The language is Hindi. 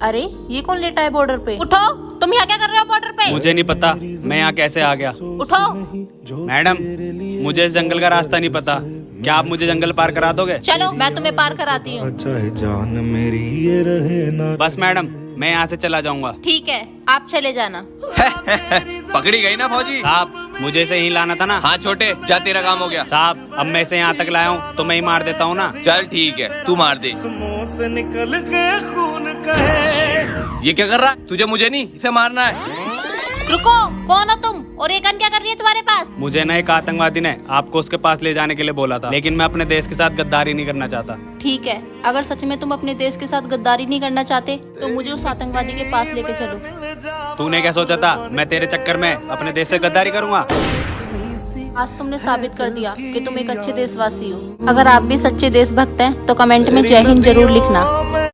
अरे ये कौन लेटा है बॉर्डर पे? उठो, तुम यहाँ क्या कर रहे हो बॉर्डर पे? मुझे नहीं पता मैं यहाँ कैसे आ गया। उठो। मैडम, मुझे इस जंगल का रास्ता नहीं पता, क्या आप मुझे जंगल पार करा दोगे? चलो मैं तुम्हें पार कराती हूँ। चाहे जान मेरी ये रहे ना। बस मैडम, मैं यहाँ से चला जाऊंगा। ठीक है, आप चले जाना। पकड़ी गई ना फौजी। साहब, मुझे इसे यहीं लाना था ना। हाँ छोटे, जा तेरा काम हो गया। साहब, अब मैं इसे यहाँ तक लाया हूँ तो मैं ही मार देता हूँ ना। चल ठीक है, तू मार दे। मुंह से निकल के खून कहे। ये क्या कर रहा? तुझे मुझे नहीं, इसे मारना है। रुको, कौन हो तुम और ये गन क्या कर रही है तुम्हारे पास? मुझे ना एक आतंकवादी ने आपको उसके पास ले जाने के लिए बोला था, लेकिन मैं अपने देश के साथ गद्दारी नहीं करना चाहता। ठीक है, अगर सच में तुम अपने देश के साथ गद्दारी नहीं करना चाहते तो मुझे उस आतंकवादी के पास लेके चलो। तूने क्या सोचा था मैं तेरे चक्कर में अपने देश से गद्दारी करूँगा? आज तुमने साबित कर दिया कि तुम एक अच्छे देशवासी हो। अगर आप भी सच्चे देशभक्त हैं तो कमेंट में जय हिंद जरूर लिखना।